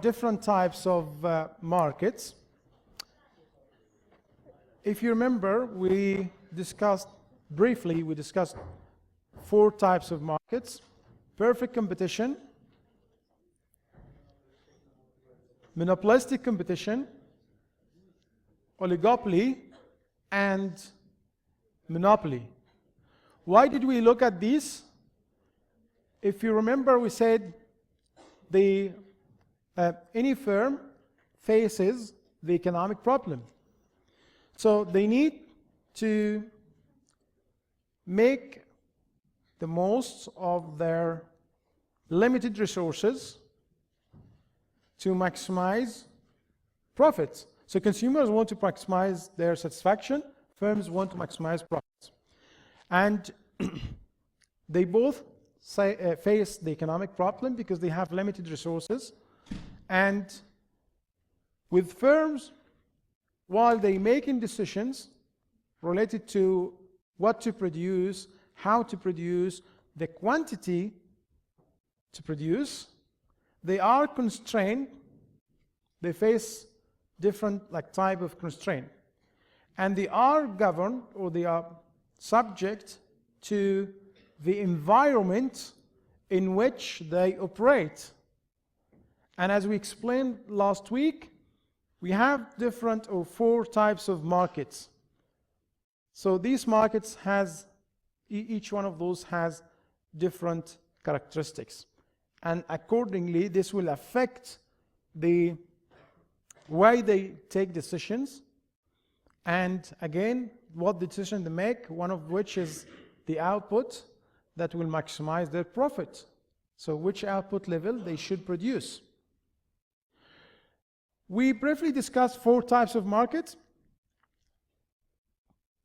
different types of markets. If you remember, we discussed briefly, we discussed 4 types of markets: perfect competition, monopolistic competition, oligopoly, and monopoly. Why did we look at these? If you remember, we said any firm faces the economic problem. So they need to make the most of their limited resources to maximize profits. So consumers want to maximize their satisfaction, firms want to maximize profits. And they both face the economic problem because they have limited resources. And with firms, while they're making decisions related to what to produce, how to produce, the quantity to produce, they are constrained. They face different type of constraint. And they are governed, or they are subject to the environment in which they operate. And as we explained last week, we have different or 4 types of markets. So these markets has, each one of those has different characteristics. And accordingly, this will affect the way they take decisions. And again, what decision they make, one of which is the output that will maximize their profit. So which output level they should produce. We briefly discussed 4 types of markets: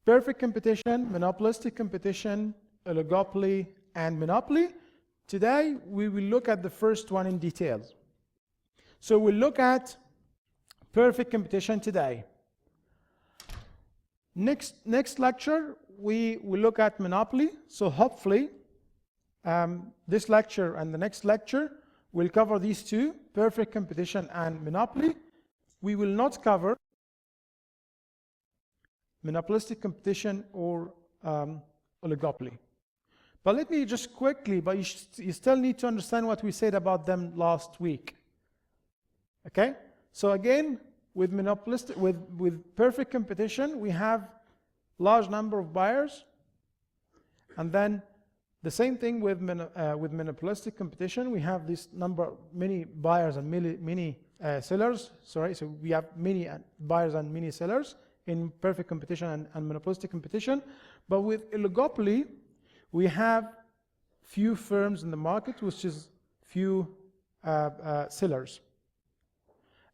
perfect competition, monopolistic competition, oligopoly, and monopoly. Today, we will look at the first one in detail. So we'll look at perfect competition today. Next lecture, we will look at monopoly. So hopefully, this lecture and the next lecture will cover these 2, perfect competition and monopoly. We will not cover monopolistic competition or oligopoly. But let me just quickly, but you still need to understand what we said about them last week. Okay? So again, with monopolistic, with perfect competition, we have large number of buyers, and then the same thing with monopolistic competition. We have this number, many buyers and many sellers. Sorry, so we have many buyers and many sellers in perfect competition and monopolistic competition. But with oligopoly, we have few firms in the market, which is few sellers.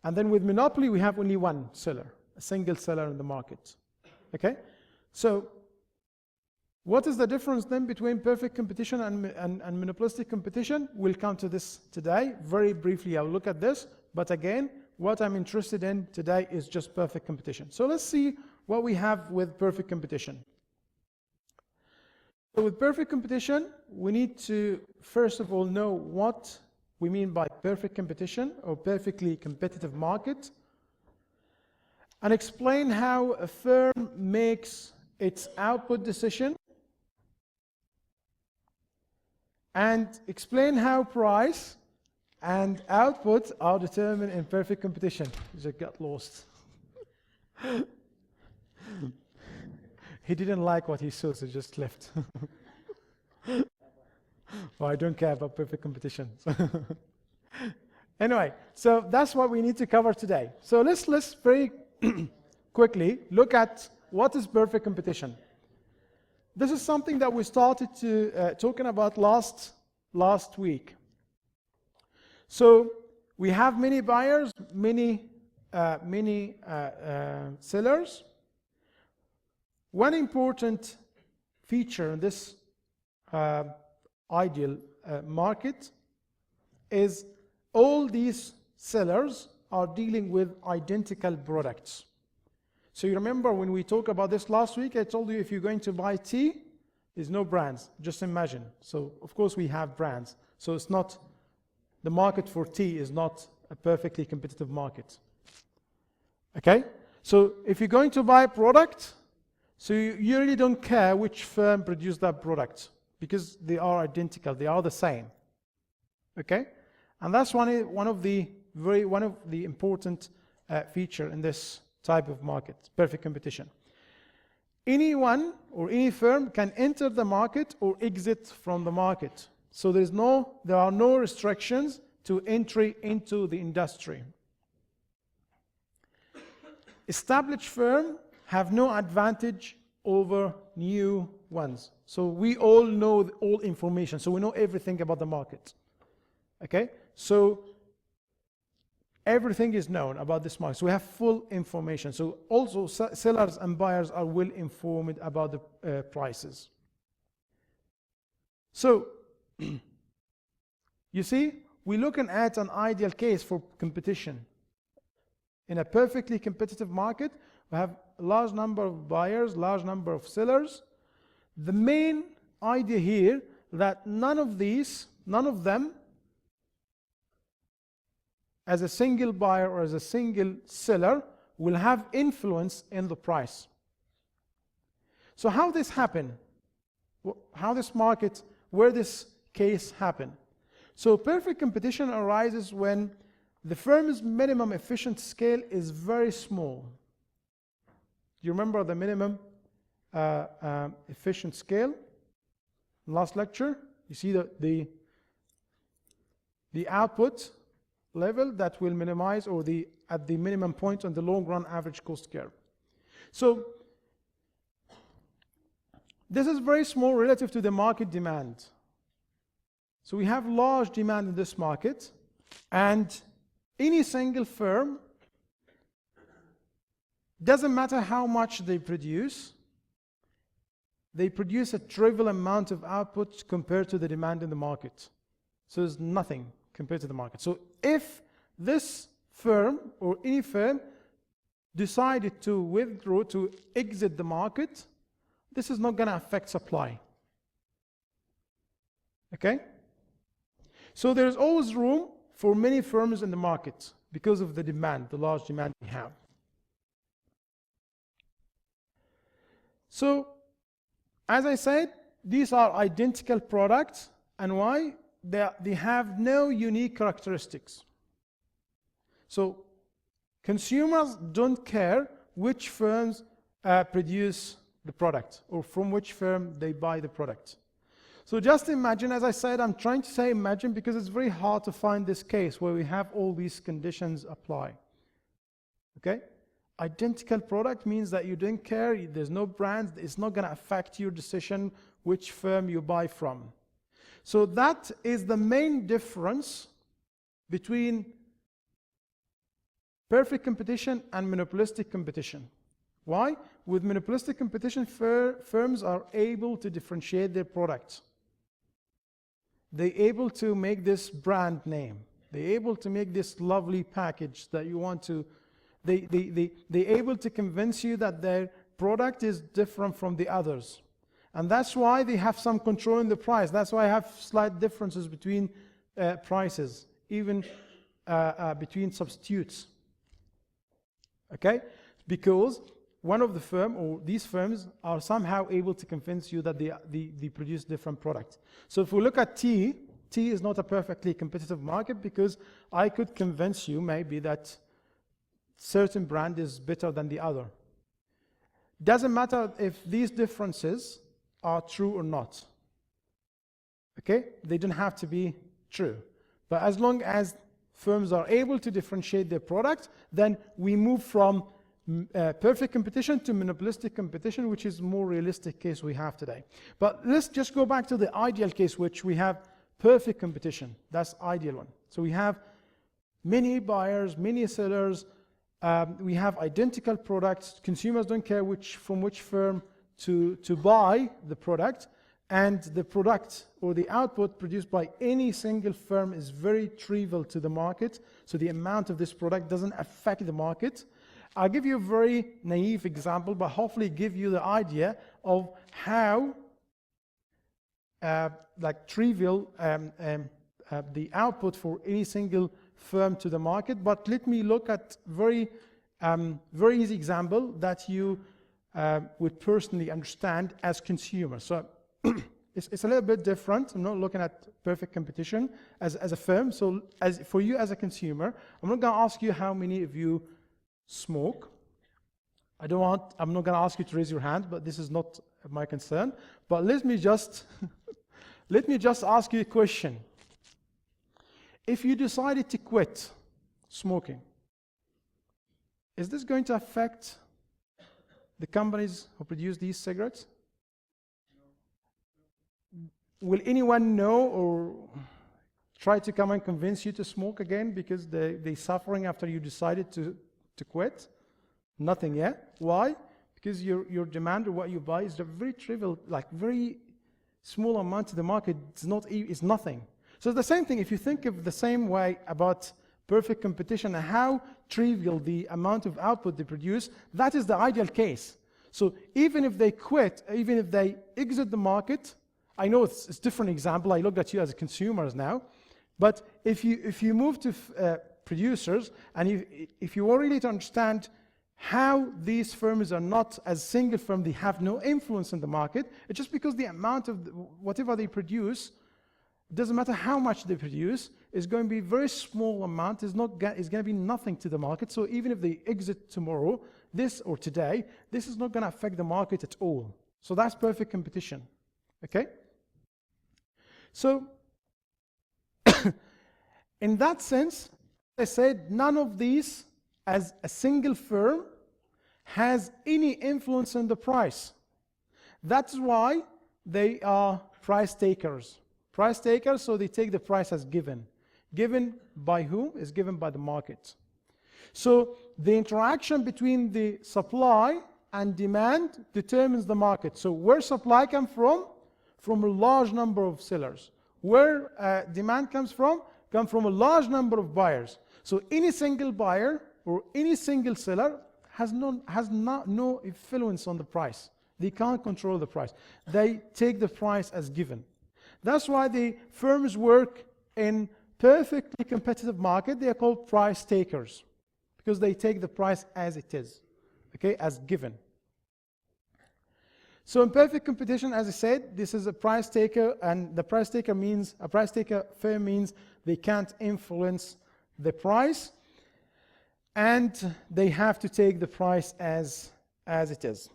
And then with monopoly, we have only one seller, a single seller in the market. Okay? So what is the difference then between perfect competition and monopolistic competition? We'll come to this today. Very briefly, I'll look at this. But again, what I'm interested in today is just perfect competition. So let's see what we have with perfect competition. So with perfect competition, we need to, first of all, know what we mean by perfect competition or perfectly competitive market, and explain how a firm makes its output decision, and explain how price and output are determined in perfect competition. I just got lost. He didn't like what he saw, so just left. Well, I don't care about perfect competition. Anyway, so that's what we need to cover today. So let's very quickly look at what is perfect competition. This is something that we started to talking about last week. So we have many buyers, many sellers. One important feature in this ideal market is all these sellers are dealing with identical products. So you remember when we talked about this last week, I told you if you're going to buy tea, there's no brands, just imagine. So of course we have brands. So it's not, the market for tea is not a perfectly competitive market. Okay? So if you're going to buy a product, so you really don't care which firm produced that product because they are identical, they are the same. Okay? And that's one of the important feature in this type of market, perfect competition. Anyone or any firm can enter the market or exit from the market. So there are no restrictions to entry into the industry. Established firms have no advantage over new ones. So we all know all information. So we know everything about the market. Okay? So everything is known about this market. So we have full information. So also sellers and buyers are well informed about the prices. So you see, we're looking at an ideal case for competition. In a perfectly competitive market, we have a large number of buyers, large number of sellers. The main idea here that none of them, as a single buyer or as a single seller, will have influence in the price. So how this happen? How this market, where this case happen? So perfect competition arises when the firm's minimum efficient scale is very small. You remember the minimum efficient scale? Last lecture, you see the output level that will minimize, or at the minimum point on the long run average cost curve. So this is very small relative to the market demand. So we have large demand in this market, and any single firm, doesn't matter how much they produce a trivial amount of output compared to the demand in the market. So there's nothing compared to the market. So if this firm or any firm decided to withdraw, to exit the market, this is not going to affect supply. Okay? So there's always room for many firms in the market because of the demand, the large demand we have. So, as I said, these are identical products, and why? They have no unique characteristics. So, consumers don't care which firms produce the product or from which firm they buy the product. So just imagine, as I said, I'm trying to say imagine because it's very hard to find this case where we have all these conditions apply. Okay? Identical product means that you don't care, there's no brand, it's not going to affect your decision which firm you buy from. So that is the main difference between perfect competition and monopolistic competition. Why? With monopolistic competition, firms are able to differentiate their products. They're able to make this brand name. They're able to make this lovely package that you want to. They're able to convince you that their product is different from the others. And that's why they have some control in the price. That's why I have slight differences between prices, even between substitutes. Okay? Because one of the firm or these firms are somehow able to convince you that they produce different products. So if we look at tea is not a perfectly competitive market because I could convince you maybe that certain brand is better than the other. Doesn't matter if these differences are true or not. Okay? They don't have to be true. But as long as firms are able to differentiate their products, then we move from perfect competition to monopolistic competition, which is more realistic case we have today. But let's just go back to the ideal case, which we have perfect competition. That's ideal one. So we have many buyers, many sellers. We have identical products. Consumers don't care from which firm to buy the product. And the product or the output produced by any single firm is very trivial to the market. So the amount of this product doesn't affect the market. I'll give you a very naive example, but hopefully give you the idea of how trivial the output for any single firm to the market, but let me look at very easy example that you would personally understand as consumers. So it's a little bit different. I'm not looking at perfect competition as a firm. So for you as a consumer, I'm not going to ask you how many of you smoke. I'm not going to ask you to raise your hand, but this is not my concern. But let me just ask you a question. If you decided to quit smoking, is this going to affect the companies who produce these cigarettes? Will anyone know or try to come and convince you to smoke again because they're suffering after you decided to quit? Nothing yet. Why? Because your demand or what you buy is a very trivial, like very small amount to the market. It's nothing. So the same thing, if you think of the same way about perfect competition and how trivial the amount of output they produce, that is the ideal case. So even if they quit, even if they exit the market, I know it's a different example. I looked at you as consumers now, but if you move to producers and if you are really to understand how these firms are not as single firm, they have no influence in the market. It's just because the amount of whatever they produce, it doesn't matter how much they produce, is going to be a very small amount. It's going to be nothing to the market. So even if they exit tomorrow, this or today, this is not going to affect the market at all. So that's perfect competition. Okay? So in that sense, I said none of these as a single firm has any influence on the price. That's why they are price takers. Price takers, so they take the price as given. Given by whom? Is given by the market. So the interaction between the supply and demand determines the market. So where supply comes from? From a large number of sellers. Where demand comes from a large number of buyers. So any single buyer or any single seller has no influence on the price. They can't control the price. They take the price as given. That's why the firms work in perfectly competitive market. They are called price takers because they take the price as it is, okay, as given. So in perfect competition, as I said, this is a price taker, and the price taker means, a price taker firm means they can't influence the price, and they have to take the price as it is.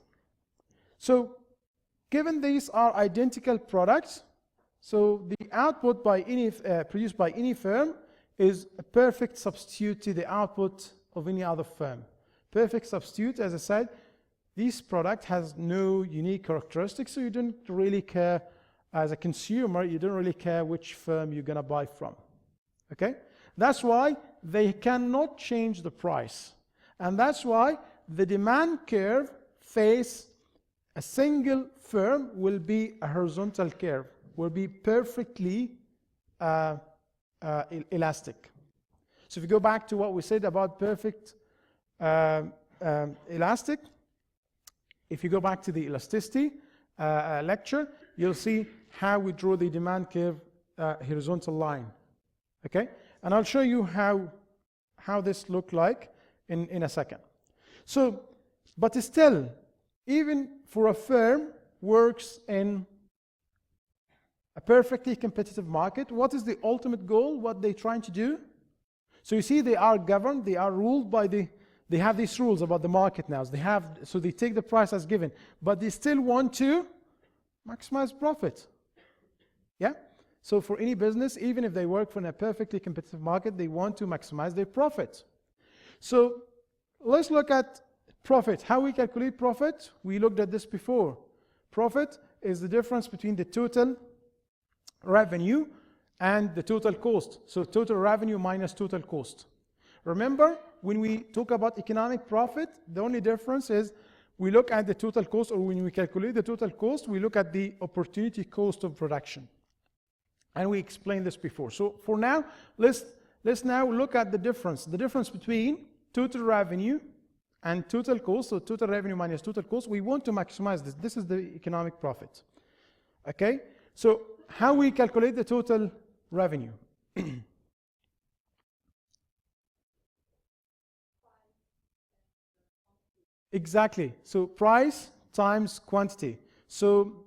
So given these are identical products, so the output by any produced by any firm is a perfect substitute to the output of any other firm. Perfect substitute, as I said, this product has no unique characteristics, so you don't really care, as a consumer, you don't really care which firm you're going to buy from. Okay? That's why they cannot change the price. And that's why the demand curve face a single firm will be a horizontal curve, will be perfectly elastic. So if you go back to what we said about perfect elastic, if you go back to the elasticity lecture, you'll see how we draw the demand curve horizontal line. Okay? And I'll show you how this look like in a second. So, but still, even for a firm works in a perfectly competitive market, what is the ultimate goal? What they're trying to do? So you see, they are governed, they are ruled by they have these rules about the market now. So they take the price as given, but they still want to maximize profit. Yeah? So for any business, even if they work in a perfectly competitive market, they want to maximize their profit. So let's look at profit. How we calculate profit? We looked at this before. Profit is the difference between the total revenue and the total cost. So total revenue minus total cost. Remember, when we talk about economic profit, the only difference is we look at the total cost, or when we calculate the total cost, we look at the opportunity cost of production. And we explained this before. So for now, let's now look at the difference between total revenue and total cost. So total revenue minus total cost. We want to maximize this. This is the economic profit. Okay? So how we calculate the total revenue? Exactly. So price times quantity. So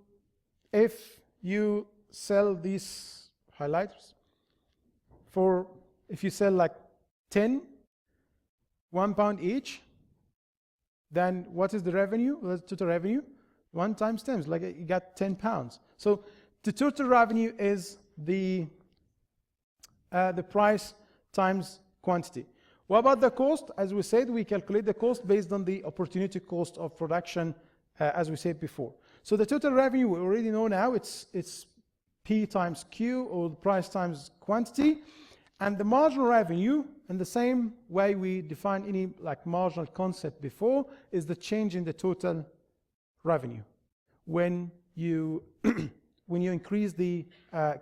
if you sell these highlighters for, if you sell like 10, £1 each, then what is the revenue? Well, the total revenue? 1 times 10, like you got £10. So the total revenue is the price times quantity. What about the cost? As we said, we calculate the cost based on the opportunity cost of production, as we said before. So the total revenue we already know now, it's P times Q, or the price times quantity. And the marginal revenue, in the same way we define any like marginal concept before, is the change in the total revenue when you when you increase the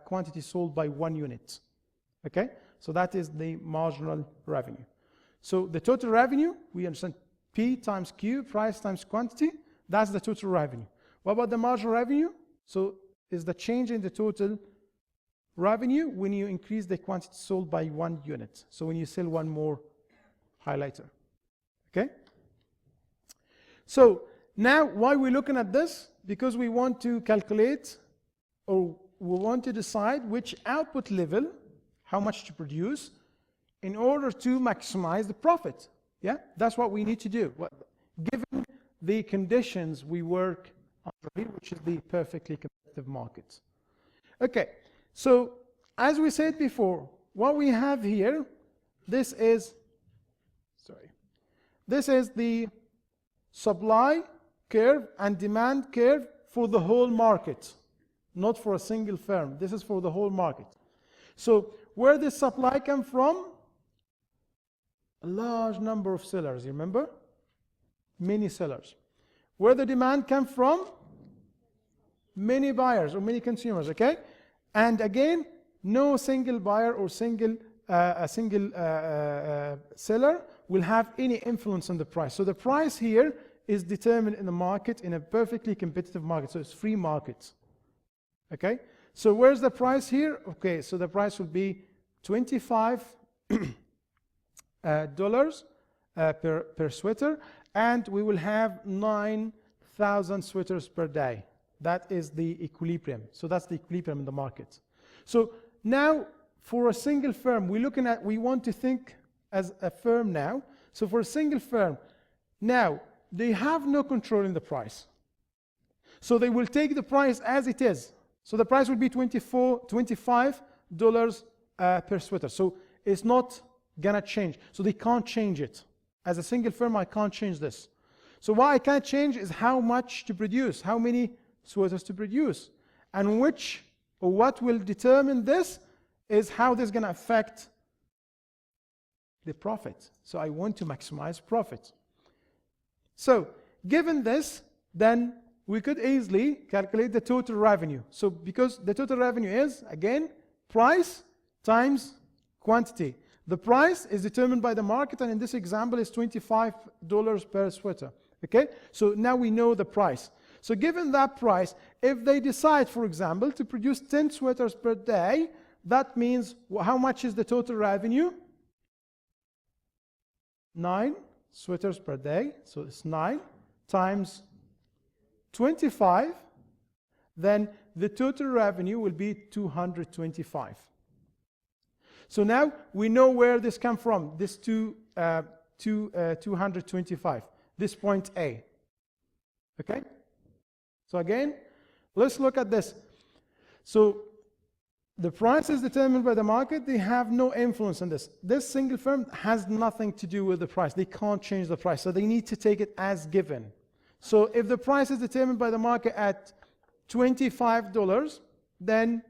quantity sold by 1 unit. Okay, so that is the marginal revenue. So the total revenue, we understand P times Q, price times quantity, that's the total revenue. What about the marginal revenue? So is the change in the total revenue when you increase the quantity sold by 1 unit. So when you sell 1 more highlighter. Okay? So now why we're looking at this? Because we want to calculate, or we want to decide which output level, how much to produce, in order to maximize the profit. Yeah, that's what we need to do. Given the conditions we work under, which is the perfectly competitive market. Okay, so as we said before, what we have here, this is the supply curve and demand curve for the whole market, not for a single firm. This is for the whole market. So where does supply come from? A large number of sellers, you remember? Many sellers. Where the demand come from? Many buyers or many consumers, okay? And again, no single buyer or single seller will have any influence on the price. So the price here is determined in the market, in a perfectly competitive market. So it's free market. Okay? So where's the price here? Okay, so the price will be $25 per sweater, and we will have 9,000 sweaters per day. That is the equilibrium. So that's the equilibrium in the market. So now for a single firm, we want to think as a firm now. So for a single firm, now they have no control in the price. So they will take the price as it is. So the price will be $25 per sweater. So it's not gonna change. So they can't change it. As a single firm, I can't change this. So what I can change is how much to produce, how many sweaters to produce. And what will determine this is how this is gonna affect the profit. So I want to maximize profit. So given this, then we could easily calculate the total revenue. So because the total revenue is, again, price times quantity. The price is determined by the market, and in this example is $25 per sweater. Okay? So now we know the price. So given that price, if they decide, for example, to produce 10 sweaters per day, that means how much is the total revenue? 9 sweaters per day. So it's 9 times 25. Then the total revenue will be 225. So now we know where this comes from, this 225, this point A. Okay? So again, let's look at this. So the price is determined by the market. They have no influence on this. This single firm has nothing to do with the price. They can't change the price. So they need to take it as given. So if the price is determined by the market at $25, then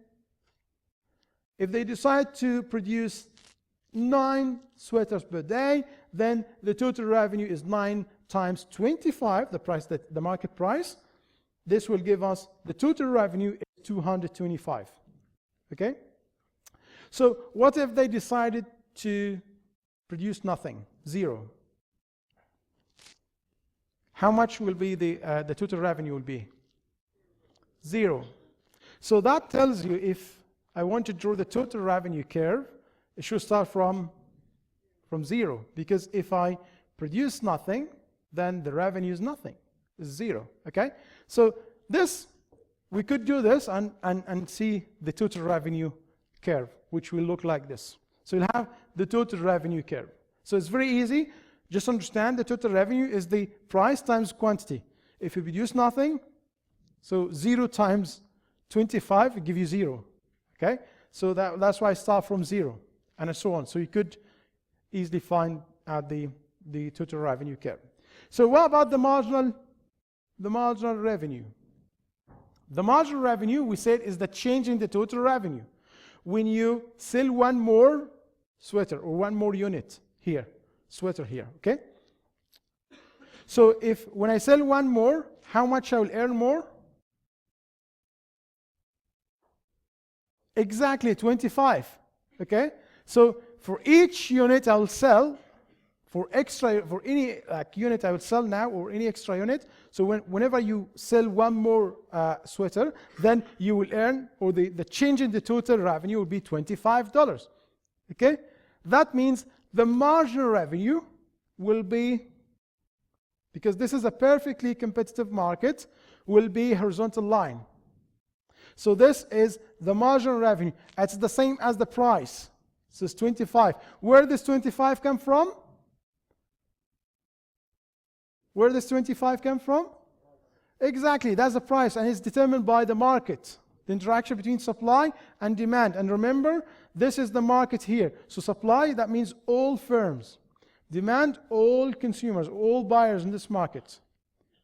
if they decide to produce 9 sweaters per day, then the total revenue is 9 times 25, the price, that the market price. This will give us the total revenue is 225. Okay? So what if they decided to produce nothing, 0? How much will be the total revenue will be? 0. So that tells you if I want to draw the total revenue curve, it should start from 0. Because if I produce nothing, then the revenue is nothing, it's 0, okay? So this, we could do this and see the total revenue curve, which will look like this. So you'll have the total revenue curve. So it's very easy. Just understand the total revenue is the price times quantity. If you produce nothing, so 0 times 25 will give you 0, okay? So that's why I start from 0, and so on. So you could easily find out the total revenue curve. So what about the marginal revenue? The marginal revenue, we said, is the change in the total revenue. When you sell one more sweater or one more unit here, sweater here, okay? So when I sell one more, how much I will earn more? Exactly 25, okay? So for each unit I will sell, for any unit I will sell now, or any extra unit, so whenever you sell one more sweater, then you will earn, or the change in the total revenue will be $25, okay? That means the marginal revenue will be, because this is a perfectly competitive market, will be horizontal line. So this is the marginal revenue. It's the same as the price. So it's 25. Where does 25 come from? Where does 25 come from? Exactly, that's the price, and it's determined by the market. The interaction between supply and demand. And remember, this is the market here. So supply, that means all firms. Demand, all consumers, all buyers in this market.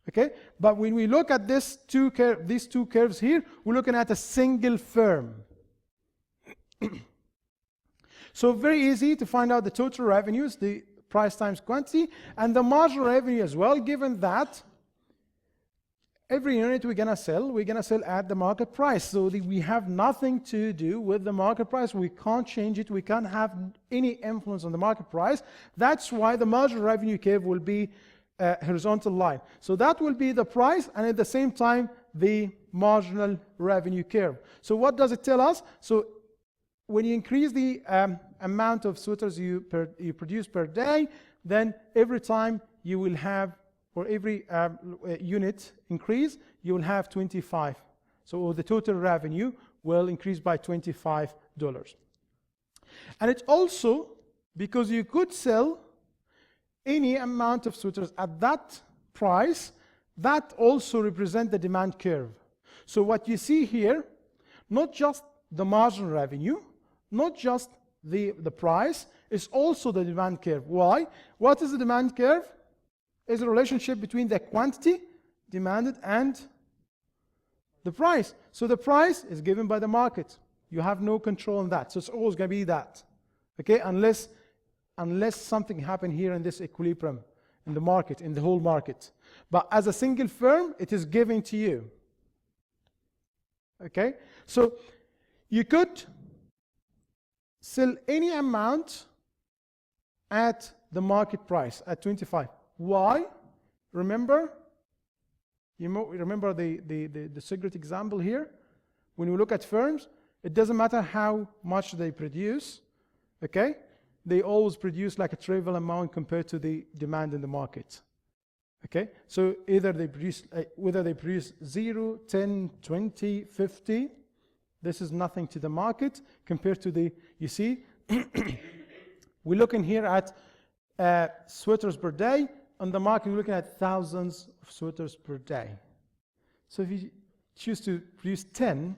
Okay? But when we look at these two curves here, we're looking at a single firm. So very easy to find out the total revenues, the price times quantity, and the marginal revenue as well, given that every unit we're going to sell at the market price. So we have nothing to do with the market price. We can't change it. We can't have any influence on the market price. That's why the marginal revenue curve will be a horizontal line. So that will be the price, and at the same time, the marginal revenue curve. So what does it tell us? So when you increase the amount of sweaters you produce per day, then every time you will have, or every unit increase, you will have 25. So the total revenue will increase by $25. And it's also because you could sell any amount of sweaters at that price, that also represents the demand curve. So what you see here, not just the marginal revenue, not just the price, is also the demand curve. Why? What is the demand curve? Is a relationship between the quantity demanded and the price. So the price is given by the market. You have no control on that. So it's always going to be that. Okay? Unless something happened here in this equilibrium in the market, in the whole market. But as a single firm, it is given to you. Okay? So you could sell any amount at the market price, at 25. Why? Remember? Remember the cigarette example here? When we look at firms, it doesn't matter how much they produce, okay? They always produce like a trivial amount compared to the demand in the market. Okay? So either they produce, whether they produce 0, 10, 20, 50, this is nothing to the market compared to the, you see, we're looking here at sweaters per day. On the market, we're looking at thousands of sweaters per day. So if you choose to produce 10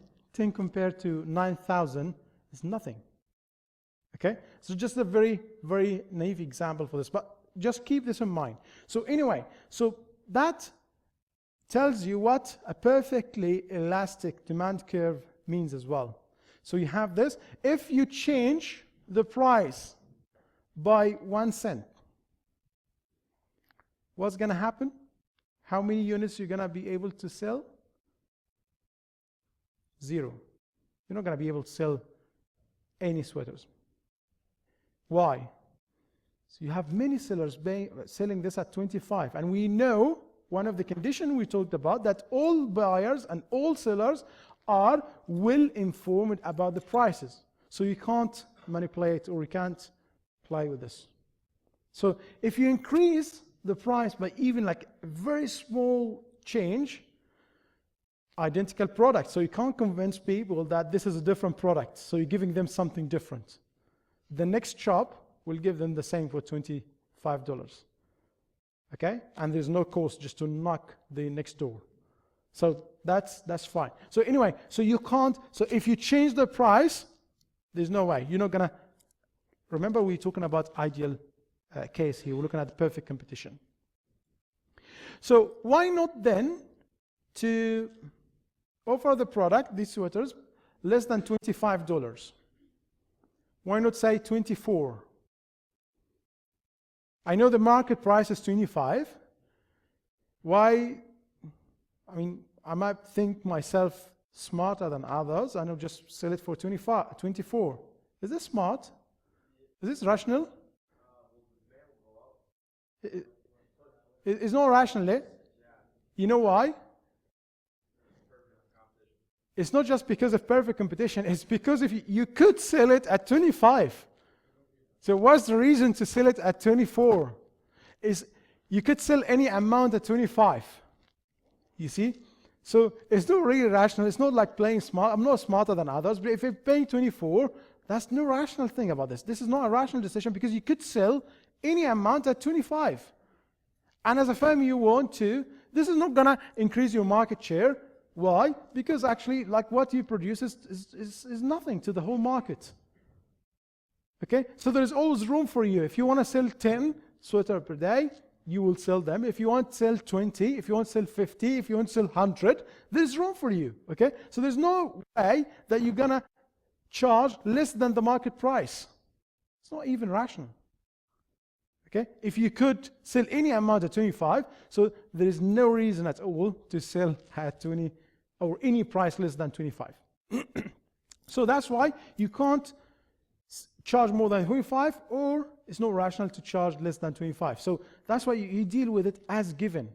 compared to 9,000 is nothing. Okay? So just a very, very naive example for this, but just keep this in mind. So anyway, so that tells you what a perfectly elastic demand curve means as well. So you have this. If you change the price by 1 cent, what's going to happen? How many units you're going to be able to sell? 0. You're not going to be able to sell any sweaters. Why? So you have many sellers selling this at 25. And we know one of the conditions we talked about, that all buyers and all sellers are well informed about the prices. So you can't manipulate or you can't play with this. So if you increase the price by even like a very small change, identical product. So you can't convince people that this is a different product. So you're giving them something different. The next shop will give them the same for $25. Okay? And there's no cost just to knock the next door. So that's fine. So anyway, so you can't, so if you change the price, there's no way. You're not gonna, remember we're talking about ideal case here. We're looking at the perfect competition. So why not then to offer the product, these sweaters, less than $25? Why not say 24? I know the market price is 25. Why? I mean, I might think myself smarter than others, and I'll just sell it for 24. Is this smart? Is this rational? It's not rational, eh? You know why? It's not just because of perfect competition, it's because if you could sell it at 25. So what's the reason to sell it at 24? Is you could sell any amount at 25. You see? So it's not really rational. It's not like playing smart. I'm not smarter than others, but if you're paying 24, that's no rational thing about this. This is not a rational decision because you could sell any amount at 25. And as a firm you want to, this is not going to increase your market share. Why? Because actually, like what you produce is nothing to the whole market. Okay? So there's always room for you. If you want to sell 10 sweaters per day, you will sell them. If you want to sell 20, if you want to sell 50, if you want to sell 100, there's room for you. Okay? So there's no way that you're going to charge less than the market price. It's not even rational. Okay? If you could sell any amount at 25, so there is no reason at all to sell at 20 or any price less than 25. So that's why you can't charge more than 25, or it's not rational to charge less than 25. So that's why you deal with it as given.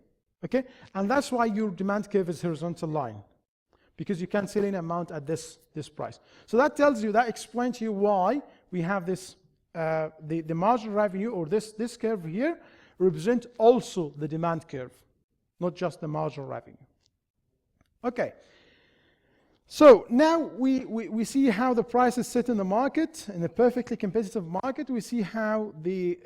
Okay? And that's why your demand curve is horizontal line, because you can't sell any amount at this price. So that tells you, that explains to you why we have this the marginal revenue, or this curve here, represent also the demand curve, not just the marginal revenue. Okay. So now we see how the prices sit in the market, in a perfectly competitive market. We see how the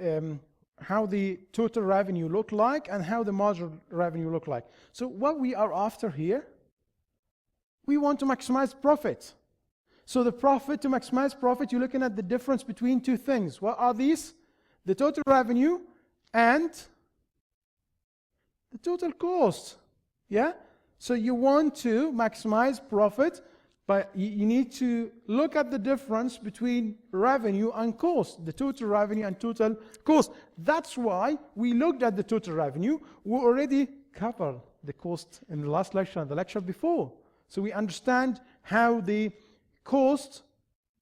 total revenue look like and how the marginal revenue look like. So what we are after here, we want to maximize profit. So the profit, to maximize profit, you're looking at the difference between two things. What are these? The total revenue and the total cost. Yeah? So you want to maximize profit, but you need to look at the difference between revenue and cost, the total revenue and total cost. That's why we looked at the total revenue. We already covered the cost in the last lecture and the lecture before. So we understand how the cost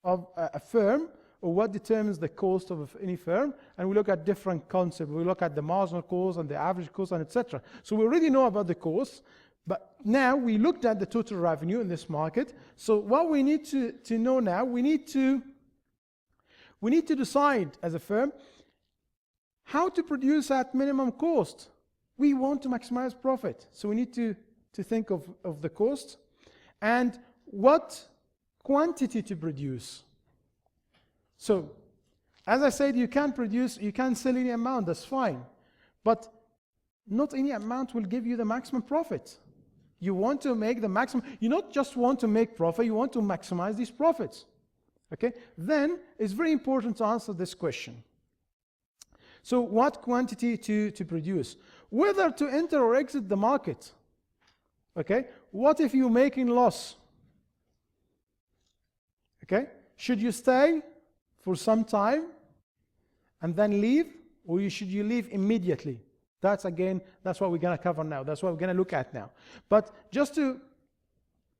of a firm, or what determines the cost of any firm, and we look at different concepts. We look at the marginal cost and the average cost and etc. So we already know about the cost, but now we looked at the total revenue in this market. So what we need to know now, we need to decide as a firm how to produce at minimum cost. We want to maximize profit, so we need to think of the cost and what quantity to produce. So, as I said, you can sell any amount, that's fine. But not any amount will give you the maximum profit. You want to make the maximum, you not just want to make profit, you want to maximize these profits. Okay? Then, it's very important to answer this question. So, what quantity to produce? Whether to enter or exit the market. Okay? What if you're making loss? Okay? Should you stay for some time and then leave, or should you leave immediately? That's what we're going to cover now. That's what we're going to look at now. But just to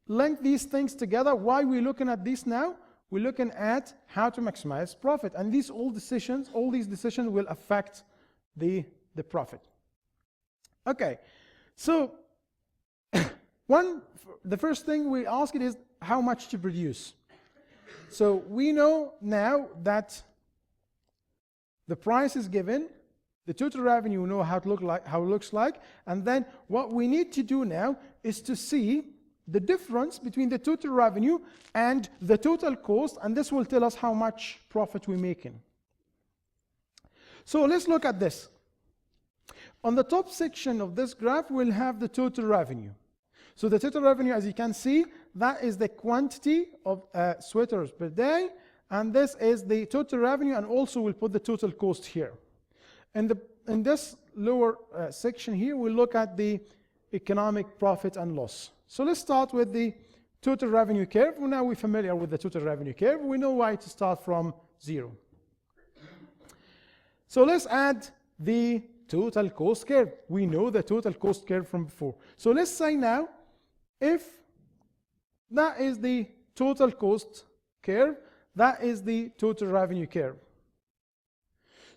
link these things together, why we're looking at this now? We're looking at how to maximize profit. And all these decisions will affect the profit. Okay. So the first thing we ask it is how much to produce. So we know now that the price is given, The total revenue, we know how it looks like. And then what we need to do now is to see the difference between the total revenue and the total cost, and this will tell us how much profit we're making. So let's look at this. On the top section of this graph, we'll have the total revenue. So the total revenue, as you can see, that is the quantity of sweaters per day, and this is the total revenue, and also we'll put the total cost here. In this lower section here, we'll look at the economic profit and loss. So let's start with the total revenue curve. Well, now we're familiar with the total revenue curve. We know why to start from 0. So let's add the total cost curve. We know the total cost curve from before. So let's say now, if that is the total cost curve, that is the total revenue curve.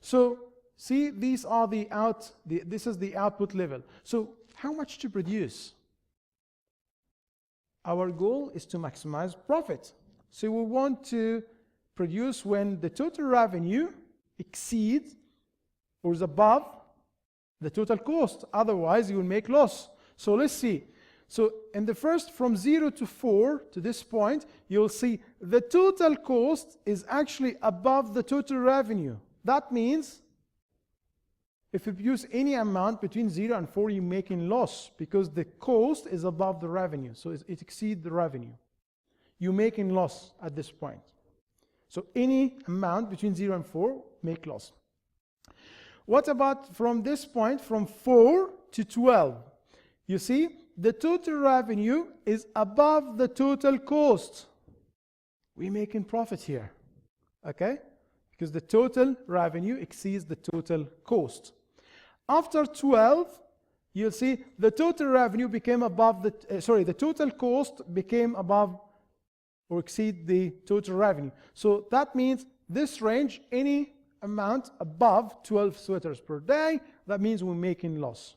So see, these are this is the output level. So how much to produce? Our goal is to maximize profit. So we want to produce when the total revenue exceeds or is above the total cost. Otherwise, you will make loss. So let's see. So in the first, from 0 to 4 to this point, you'll see the total cost is actually above the total revenue. That means if you produce any amount between 0 and 4, you're making loss because the cost is above the revenue. So it exceeds the revenue. You're making loss at this point. So any amount between 0 and 4, make loss. What about from this point, from 4 to 12? You see, the total revenue is above the total cost. We're making profit here, okay? Because the total revenue exceeds the total cost. After 12, you'll see the total revenue became above the, the total cost became above or exceed the total revenue. So that means this range, any amount above 12 sweaters per day, that means we're making loss.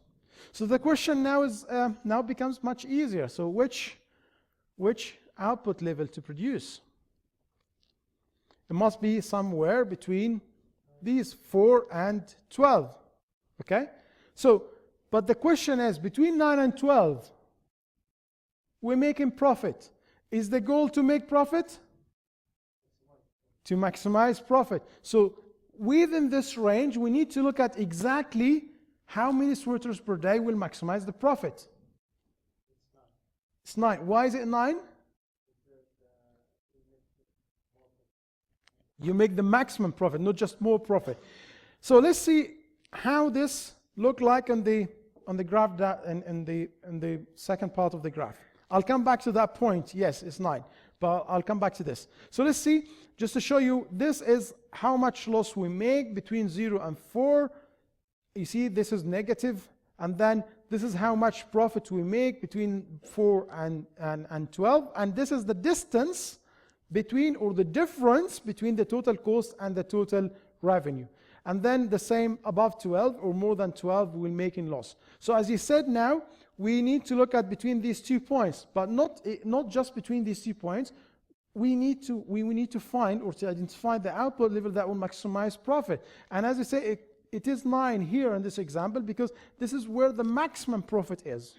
So the question now is now becomes much easier. So which output level to produce? It must be somewhere between these 4 and 12. Okay? So, but the question is, between 9 and 12, we're making profit. Is the goal to make profit? To maximize profit. So within this range, we need to look at exactly how many sweaters per day will maximize the profit. It's 9. Why is it 9? You make the maximum profit, not just more profit. So let's see how this look like on the graph in the second part of the graph. I'll come back to that point. Yes, it's 9, but I'll come back to this. So let's see, just to show you, this is how much loss we make between 0 and 4. You see, this is negative, and then this is how much profit we make between 4 and 12, and this is the distance between, or the difference between the total cost and the total revenue. And then the same above 12 or more than 12 will make in loss. So as you said now, we need to look at between these 2 points, but not just between these 2 points. We need to find or to identify the output level that will maximize profit. And as I say, it is 9 here in this example because this is where the maximum profit is.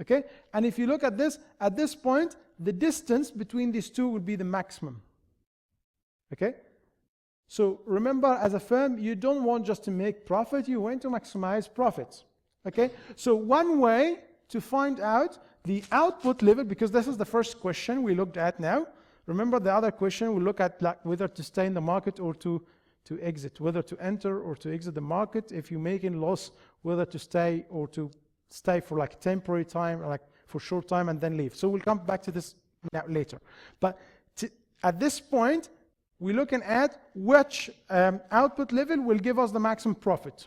Okay? And if you look at this point, the distance between these two will be the maximum. Okay? So remember, as a firm, you don't want just to make profit, you want to maximize profits. Okay? So one way to find out the output level, because this is the first question we looked at now. Remember the other question we look at, like whether to stay in the market or to exit, whether to enter or to exit the market. If you're making loss, whether to stay or to stay for like temporary time, or like for short time and then leave. So we'll come back to this now later. But at this point, we're looking at which output level will give us the maximum profit.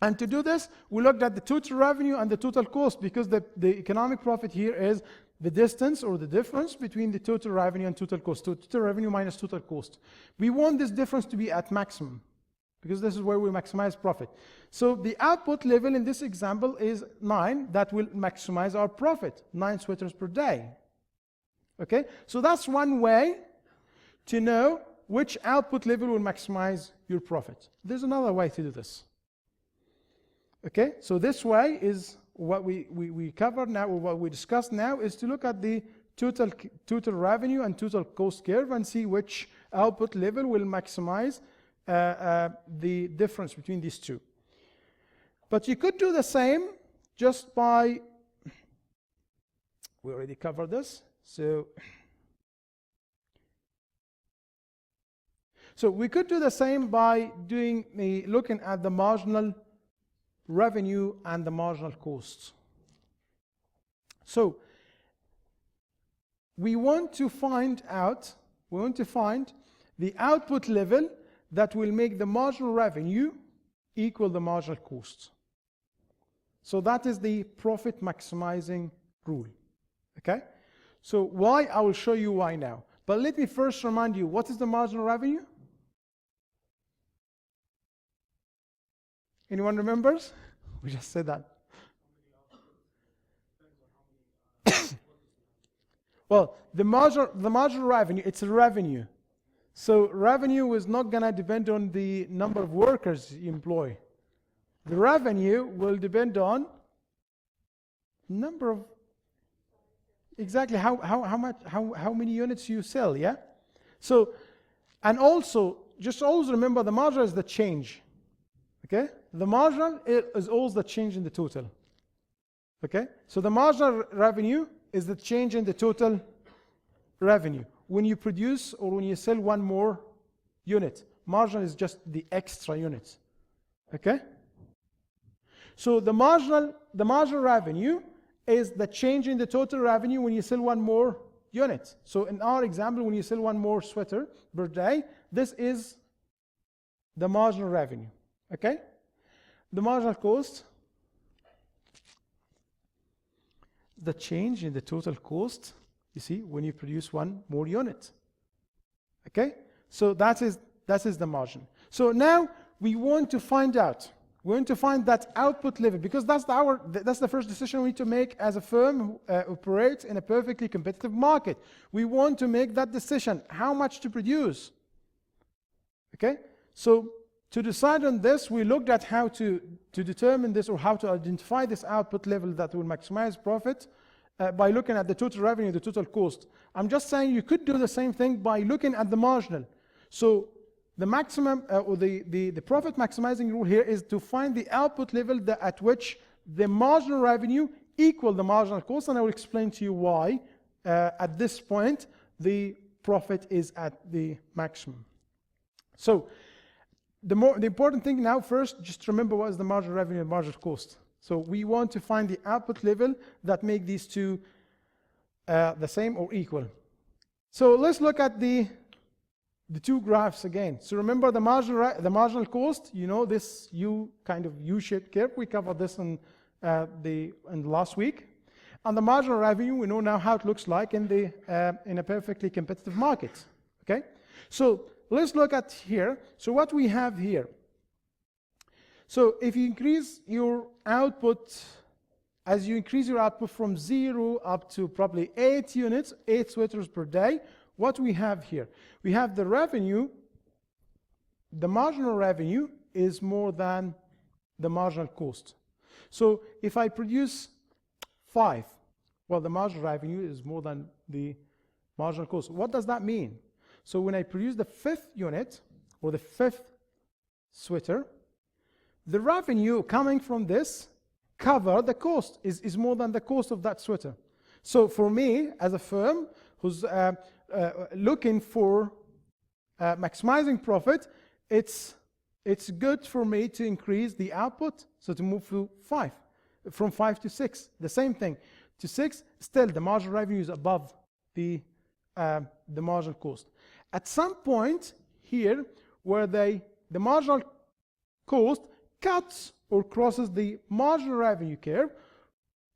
And to do this, we looked at the total revenue and the total cost, because the economic profit here is the distance or the difference between the total revenue and total cost. So total revenue minus total cost. We want this difference to be at maximum, because this is where we maximize profit. So the output level in this example is 9. That will maximize our profit, 9 sweaters per day. Okay? So that's one way to know which output level will maximize your profit. There's another way to do this. Okay, so this way is what we covered now, or what we discussed now, is to look at the total revenue and total cost curve and see which output level will maximize the difference between these two. But you could do the same just by, we already covered this, so we could do the same by looking at the marginal revenue and the marginal costs. So we want to find the output level that will make the marginal revenue equal the marginal cost. So that is the profit maximizing rule. Okay? So why? I will show you why now. But let me first remind you, what is the marginal revenue? Anyone remembers? We just said that. Well, the marginal revenue, it's a revenue. So revenue is not going to depend on the number of workers you employ. The revenue will depend on number of, exactly how many units you sell, yeah? So, and also, just always remember the marginal is the change. Okay? The marginal is always the change in the total. Okay? So the marginal revenue is the change in the total revenue. When you produce or when you sell one more unit, marginal is just the extra unit. Okay? So the marginal revenue is the change in the total revenue when you sell one more unit. So in our example, when you sell one more sweater per day, this is the marginal revenue. Okay? The marginal cost, the change in the total cost, you see, when you produce one more unit. Okay? So that is the margin. So now we want to find out. We want to find that output level, because that's the first decision we need to make as a firm who operates in a perfectly competitive market. We want to make that decision, how much to produce. Okay? So to decide on this, we looked at how to determine this, or how to identify this output level that will maximize profit by looking at the total revenue, the total cost. I'm just saying you could do the same thing by looking at the marginal. So the maximum or the profit maximizing rule here is to find the output level at which the marginal revenue equal the marginal cost, and I will explain to you why at this point the profit is at the maximum. So the important thing now, first, just remember what is the marginal revenue and marginal cost. So we want to find the output level that make these two the same or equal. So let's look at the two graphs again. So remember the marginal cost, you know, this U-shaped curve. We covered this in the last week. And the marginal revenue, we know now how it looks like in a perfectly competitive market. Okay? So let's look at here. So what we have here. So if you increase your output, as you increase your output from 0 up to probably 8 units, 8 sweaters per day, what we have here? We have the revenue, the marginal revenue is more than the marginal cost. So if I produce 5, well, the marginal revenue is more than the marginal cost. What does that mean? So when I produce the 5th unit, or the 5th sweater, the revenue coming from this cover the cost, is more than the cost of that sweater. So for me, as a firm who's looking for maximizing profit, it's good for me to increase the output, so to move to 5, from 5 to 6. The same thing, to 6, still the marginal revenue is above the marginal cost. At some point here, where the marginal cost cuts or crosses the marginal revenue curve,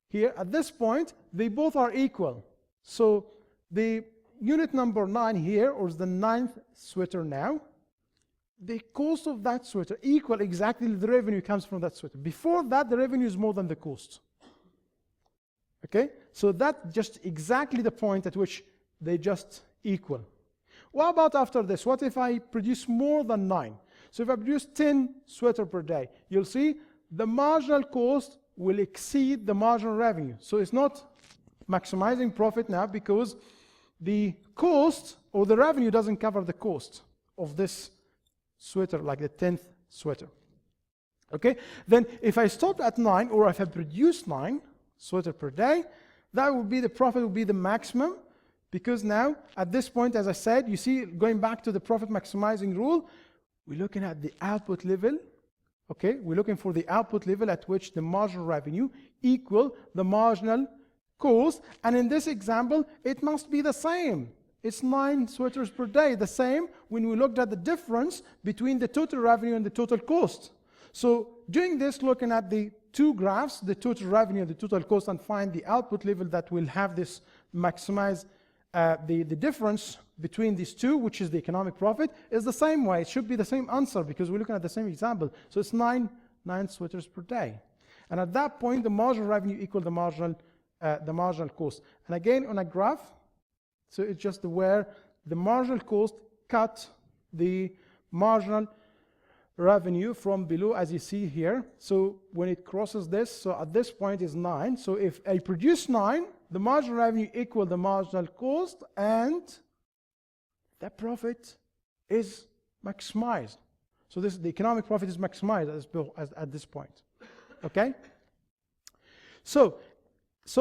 here at this point, they both are equal. So the unit number 9 here, or the 9th sweater now, the cost of that sweater equal exactly the revenue comes from that sweater. Before that, the revenue is more than the cost. Okay? So that's just exactly the point at which they just equal. What about after this? What if I produce more than 9? So if I produce 10 sweaters per day, you'll see the marginal cost will exceed the marginal revenue. So it's not maximizing profit now because the cost or the revenue doesn't cover the cost of this sweater, like the 10th sweater. Okay, then if I stopped at 9, or if I produced 9 sweaters per day, that would be the profit would be the maximum, because now at this point, as I said, you see, going back to the profit maximizing rule, we're looking at the output level. Okay, we're looking for the output level at which the marginal revenue equal the marginal cost, and in this example, it must be the same. It's 9 sweaters per day, the same when we looked at the difference between the total revenue and the total cost. So doing this, looking at the two graphs, the total revenue and the total cost, and find the output level that will have this maximize the difference between these two, which is the economic profit, is the same way. It should be the same answer because we're looking at the same example. So it's 9 sweaters per day. And at that point, the marginal revenue equal the marginal cost. And again, on a graph, so it's just where the marginal cost cut the marginal revenue from below, as you see here. So when it crosses this, so at this point is 9. So if I produce 9, the marginal revenue equal the marginal cost, and the profit is maximized. So this, the economic profit is maximized at this point. Okay? So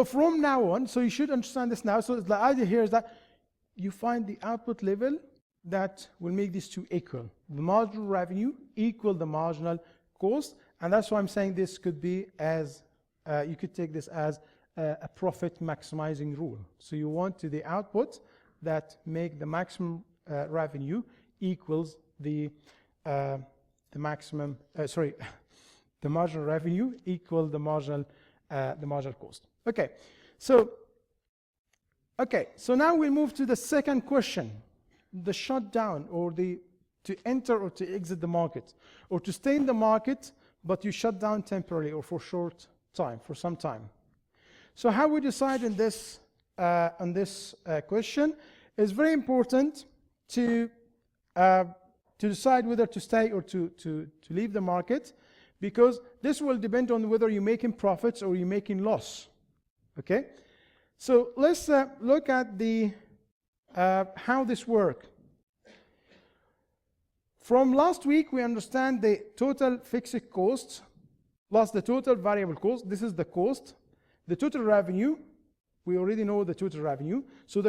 from now on, so you should understand this now. So the idea here is that you find the output level that will make these two equal. The marginal revenue equal the marginal cost, and that's why I'm saying this could be as, you could take this as a profit maximizing rule. So you want to the output that make the maximum revenue equals the maximum, the marginal revenue equal the marginal cost. Okay, so now we move to the second question. The shutdown, or to enter or to exit the market, or to stay in the market, but you shut down temporarily or for short time, for some time. So how we decide on this question is very important to decide whether to stay or to leave the market, because this will depend on whether you're making profits or you're making loss. Okay, so let's look at the how this works. From last week, we understand the total fixed cost plus the total variable cost. This is the cost. The total revenue, we already know the total revenue. So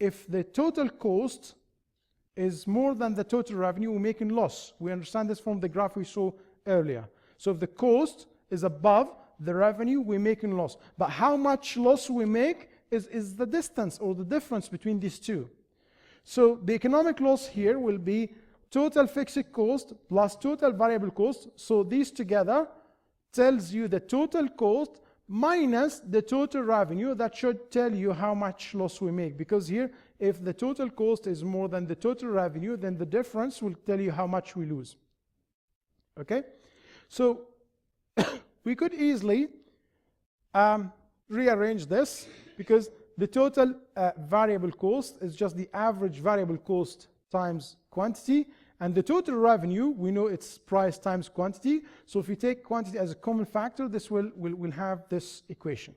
if the total cost is more than the total revenue, we're making loss. We understand this from the graph we saw earlier. So if the cost is above the revenue, we're making loss. But how much loss we make is the distance or the difference between these two. So the economic loss here will be total fixed cost plus total variable cost. So these together tells you the total cost minus the total revenue. That should tell you how much loss we make, because here, if the total cost is more than the total revenue, then the difference will tell you how much we lose. Okay, so we could easily rearrange this, because the total variable cost is just the average variable cost times quantity, and the total revenue, we know it's price times quantity. So if we take quantity as a common factor, this will have this equation.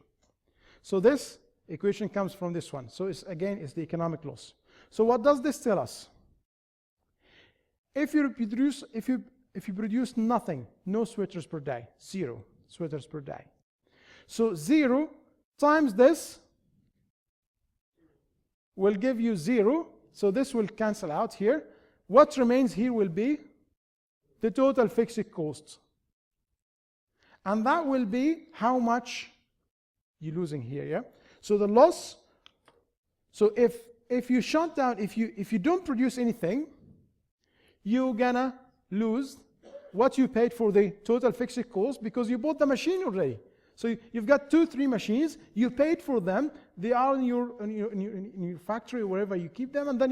So this equation comes from this one. So it's the economic loss. So what does this tell us? If you produce nothing, no sweaters per day, 0 sweaters per day. So 0 times this will give you 0. So this will cancel out here. What remains here will be the total fixed cost. And that will be how much you're losing here, yeah? So the loss, so if you shut down, if you don't produce anything, you're gonna lose what you paid for the total fixed cost, because you bought the machine already. So you've got 2-3 machines, you paid for them, they are in your factory, wherever you keep them, and then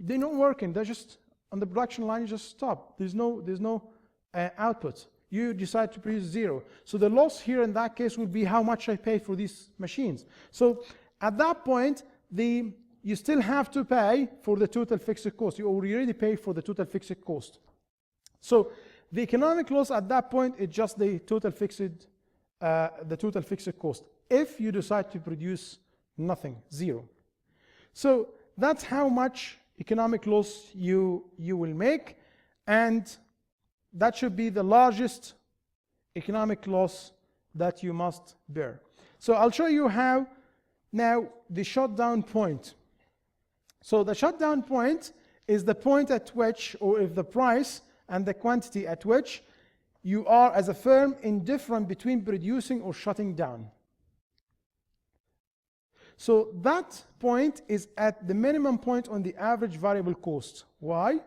they're not working. They're just on the production line. You just stop. There's no output. You decide to produce 0. So the loss here in that case would be how much I paid for these machines. So at that point, the you still have to pay for the total fixed cost. You already pay for the total fixed cost. So the economic loss at that point is just the total fixed cost. If you decide to produce nothing, zero. So that's how much economic loss you will make, and that should be the largest economic loss that you must bear. So I'll show you how now the shutdown point. So the shutdown point is the point at which, or if the price and the quantity at which you are as a firm indifferent between producing or shutting down. So that point is at the minimum point on the average variable cost. Why?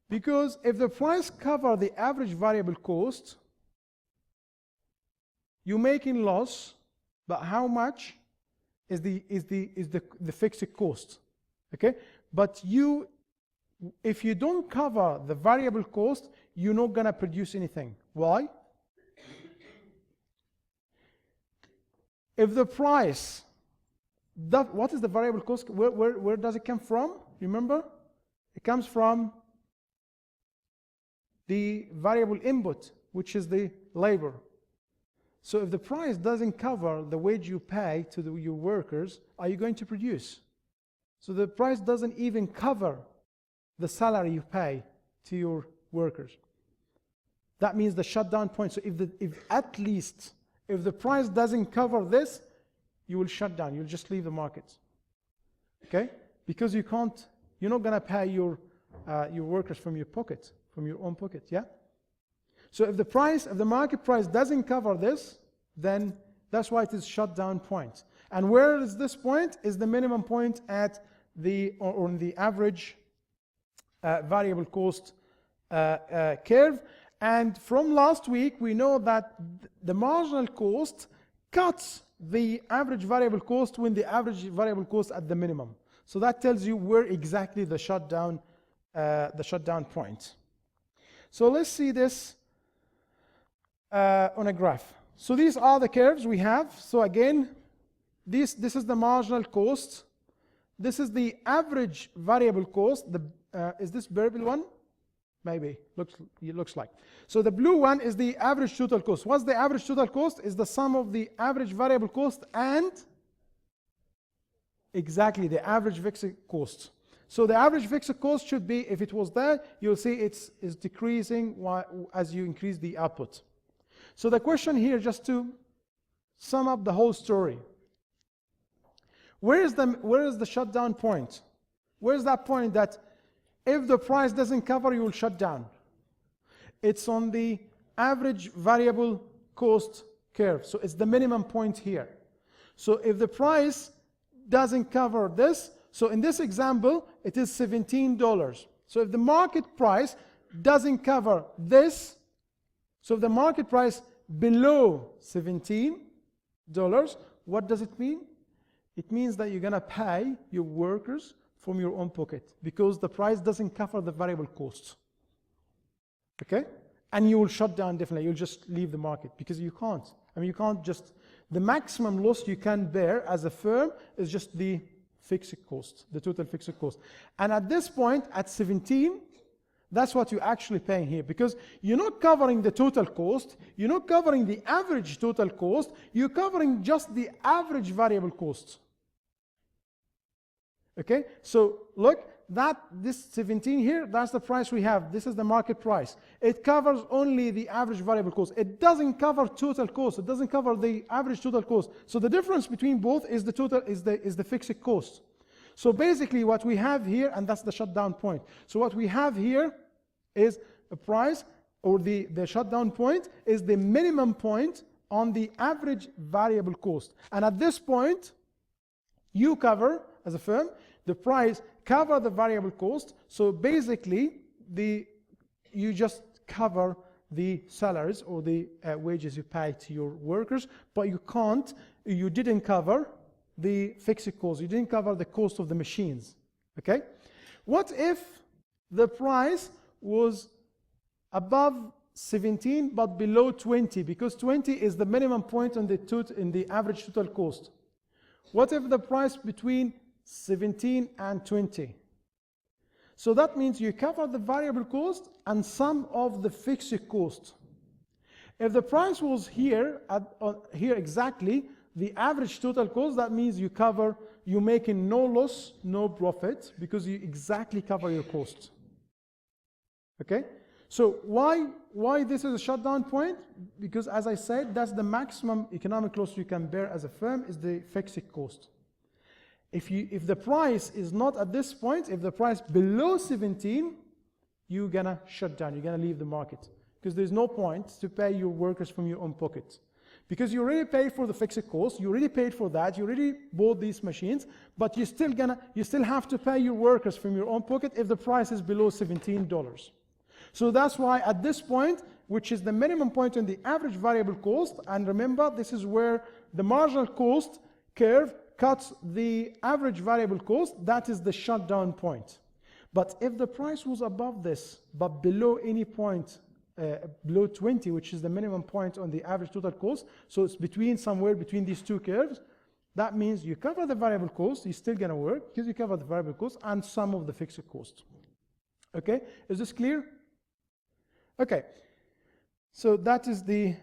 Because if the price covers the average variable cost, you're making loss, but how much is the fixed cost? Okay? But if you don't cover the variable cost, you're not going to produce anything. Why? If the price, what is the variable cost? Where does it come from? Remember? It comes from the variable input, which is the labor. So if the price doesn't cover the wage you pay to your workers, are you going to produce? So the price doesn't even cover the salary you pay to your workers. That means the shutdown point. So if the price doesn't cover this, you will shut down. You'll just leave the market. Okay? Because you're not going to pay your workers from your pocket, from your own pocket. Yeah? So if the market price doesn't cover this, then that's why it is shutdown point. And where is this point? Is the minimum point at on the average variable cost curve. And from last week, we know that the marginal cost cuts the average variable cost when the average variable cost at the minimum. So that tells you where exactly the shutdown point. So let's see this on a graph. So these are the curves we have. So again, this is the marginal cost. This is the average variable cost. Is this purple one? Maybe. It looks like. So the blue one is the average total cost. What's the average total cost? Is the sum of the average variable cost and exactly the average fixed cost. So the average fixed cost should be, if it was there, you'll see it's decreasing as you increase the output. So the question here, just to sum up the whole story, where is the shutdown point? Where is that point that if the price doesn't cover, you will shut down? It's on the average variable cost curve. So it's the minimum point here. So if the price doesn't cover this, so in this example, it is $17. So if the market price doesn't cover this, so if the market price below $17, what does it mean? It means that you're going to pay your workers from your own pocket because the price doesn't cover the variable costs. Okay? And you will shut down definitely. You'll just leave the market because you can't. I mean, you can't just, the maximum loss you can bear as a firm is just the fixed cost, the total fixed cost. And at this point, at 17, that's what you're actually paying here because you're not covering the total cost, you're not covering the average total cost, you're covering just the average variable cost. Okay, so look, this 17 here, that's the price we have. This is the market price. It covers only the average variable cost. It doesn't cover total cost. It doesn't cover the average total cost. So the difference between both is the total is the fixed cost. So basically what we have here, and that's the shutdown point. So what we have here is a price, or the shutdown point is the minimum point on the average variable cost. And at this point, you cover, as a firm, the price cover the variable cost. So basically, you just cover the salaries or the wages you pay to your workers, but you didn't cover the fixed cost. You didn't cover the cost of the machines. Okay? What if the price was above 17 but below 20? Because 20 is the minimum point on in the average total cost. What if the price between 17 and 20. So that means you cover the variable cost and some of the fixed cost. If the price was here, here exactly, the average total cost, that means you're making no loss, no profit, because you exactly cover your cost. Okay? So why this is a shutdown point? Because as I said, that's the maximum economic loss you can bear as a firm is the fixed cost. If the price is not at this point, if the price below 17, you're gonna shut down, you're gonna leave the market. Because there's no point to pay your workers from your own pocket. Because you already paid for the fixed cost, you already paid for that, you already bought these machines, but you still have to pay your workers from your own pocket if the price is below $17. So that's why at this point, which is the minimum point on the average variable cost, and remember, this is where the marginal cost curve cuts the average variable cost, that is the shutdown point. But if the price was above this, but below any point, below 20, which is the minimum point on the average total cost, so it's somewhere between these two curves, that means you cover the variable cost, it's still gonna work, because you cover the variable cost and some of the fixed cost. Okay, is this clear? Okay, so that is the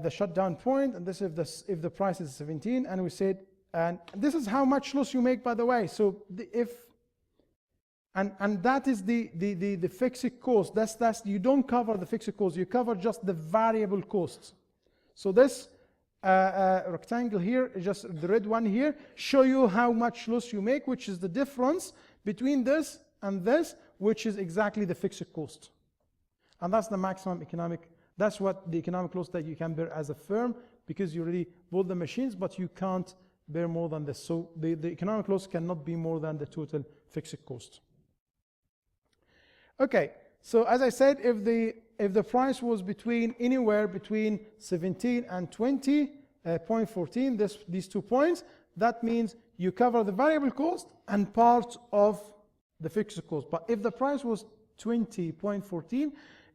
shutdown point, and this is if the price is 17, and we said, and this is how much loss you make, by the way. So and that is the fixed cost. That's you don't cover the fixed cost. You cover just the variable costs. So this rectangle here, just the red one here, show you how much loss you make, which is the difference between this and this, which is exactly the fixed cost. And that's the maximum economic. That's what the economic loss that you can bear as a firm, because you already bought the machines, but you can't bear more than this. So the economic loss cannot be more than the total fixed cost. Okay, so as I said, if the price was anywhere between 17 and 20.14, these 2 points, that means you cover the variable cost and part of the fixed cost. But if the price was 20.14,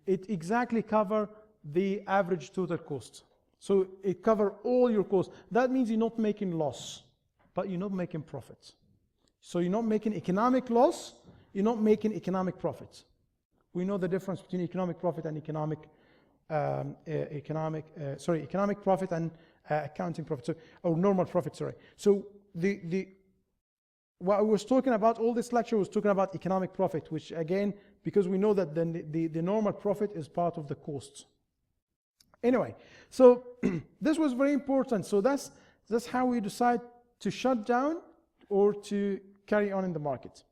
it exactly cover the average total cost. So it cover all your costs. That means you're not making loss, but you're not making profits. So you're not making economic loss, you're not making economic profits. We know the difference between economic profit and economic profit and accounting profit, or normal profit, sorry. So what I was talking about, all this lecture was talking about economic profit, which again, because we know that the normal profit is part of the costs. Anyway, so this was very important. So that's how we decide to shut down or to carry on in the market,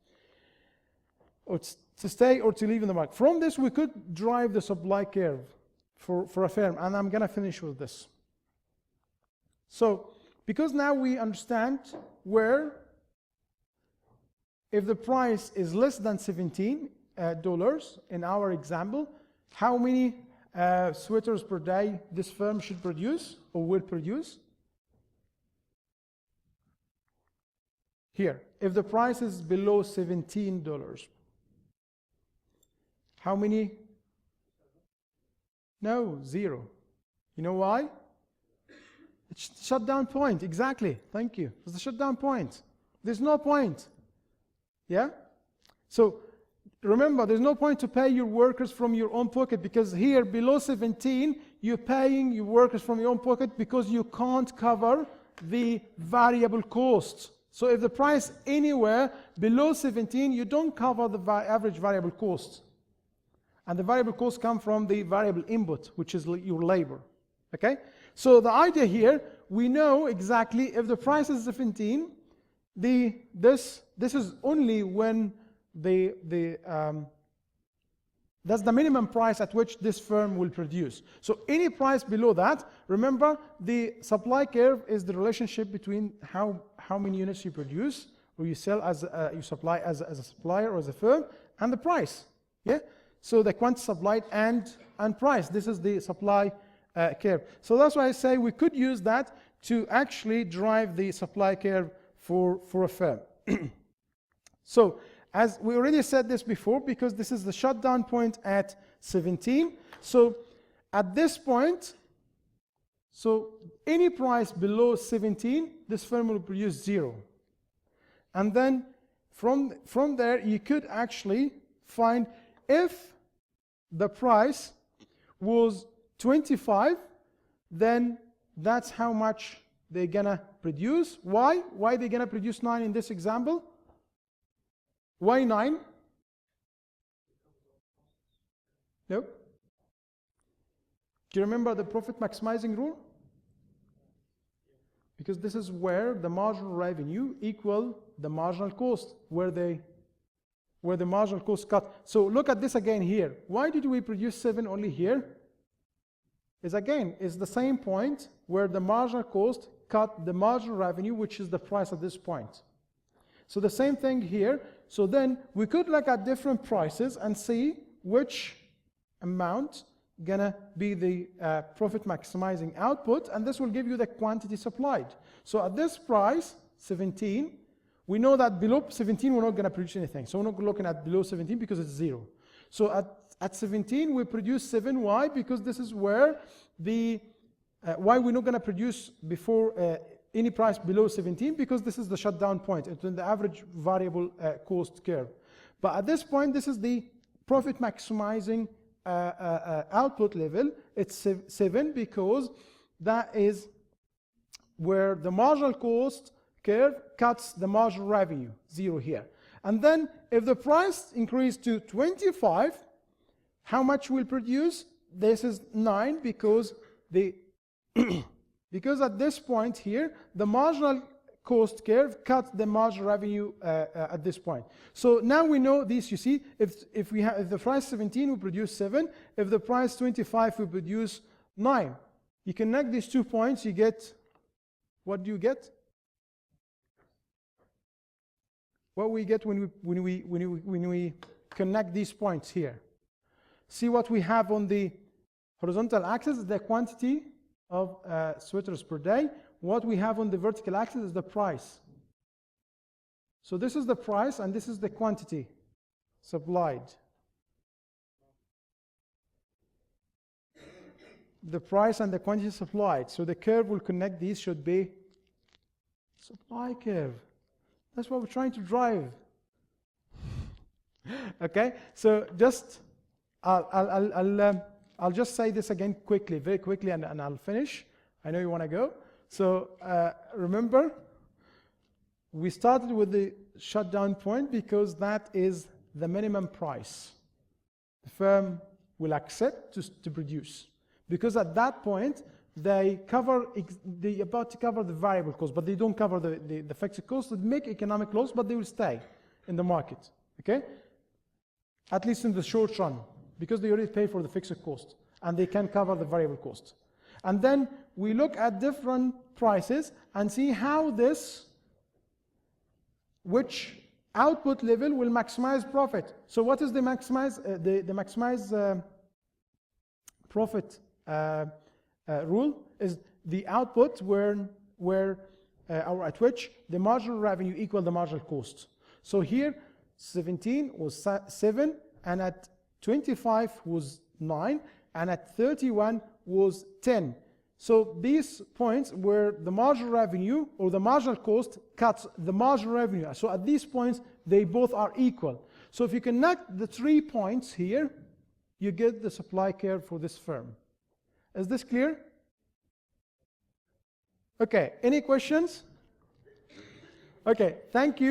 or to stay or to leave in the market. From this, we could drive the supply curve for a firm, and I'm gonna finish with this. So, because now we understand where, if the price is less than $17 in our example, how many sweaters per day this firm should produce or will produce? Here, if the price is below $17, how many? No, 0. You know why? It's the shutdown point, exactly. Thank you. It's the shutdown point. There's no point. Yeah? So remember, there's no point to pay your workers from your own pocket, because here below 17, you're paying your workers from your own pocket because you can't cover the variable cost. So if the price anywhere below 17, you don't cover the average variable cost. And the variable costs come from the variable input, which is your labor. Okay? So the idea here, we know exactly if the price is 17, this is only when that's the minimum price at which this firm will produce. So any price below that, remember, the supply curve is the relationship between how many units you produce or you sell as you supply as a supplier or as a firm, and the price. Yeah. So the quantity supplied and price. This is the supply curve. So that's why I say we could use that to actually drive the supply curve for a firm. So as we already said this before, because this is the shutdown point at 17. So at this point, so any price below 17, this firm will produce 0. And then from there, you could actually find if the price was 25, then that's how much they're gonna produce. Why? Why they're gonna produce 9 in this example? Why 9? Nope. Do you remember the profit maximizing rule? Because this is where the marginal revenue equal the marginal cost, where the marginal cost cut. So look at this again here. Why did we produce 7 only here? Is the same point where the marginal cost cut the marginal revenue, which is the price at this point. So the same thing here. So then we could look at different prices and see which amount gonna be the profit maximizing output, and this will give you the quantity supplied. So at this price, 17, we know that below 17 we're not gonna produce anything. So we're not looking at below 17 because it's 0. So at 17 we produce 7. Why? Because this is where the why we're not gonna produce before any price below 17, because this is the shutdown point. It's in the average variable cost curve. But at this point, this is the profit maximizing output level. It's 7 because that is where the marginal cost curve cuts the marginal revenue, 0 here. And then if the price increased to 25, how much will produce? This is 9 because because at this point here, the marginal cost curve cuts the marginal revenue at this point. So now we know this. You see, if the price 17, we produce 7. If the price 25, we produce 9. You connect these 2 points, you get, what do you get? What we get when we connect these points here. See what we have on the horizontal axis is the quantity of sweaters per day. What we have on the vertical axis is the price. So this is the price and this is the quantity supplied. The price and the quantity supplied. So the curve will connect these, should be supply curve. That's what we're trying to drive. Okay, so just I'll just say this again quickly, very quickly, and I'll finish. I know you want to go. So remember, we started with the shutdown point because that is the minimum price the firm will accept to produce. Because at that point, they're about to cover the variable cost, but they don't cover the fixed cost. They make economic loss, but they will stay in the market, okay? At least in the short run, because they already pay for the fixed cost, and they can cover the variable cost. And then we look at different prices and see how which output level will maximize profit. So what is the maximize profit rule? Is the output or at which the marginal revenue equal the marginal cost. So here 17 was 7, and at 25 was 9, and at 31 was 10. So these points where the marginal revenue or the marginal cost cuts the marginal revenue. So at these points, they both are equal. So if you connect the 3 points here, you get the supply curve for this firm. Is this clear? Okay, any questions? Okay, thank you.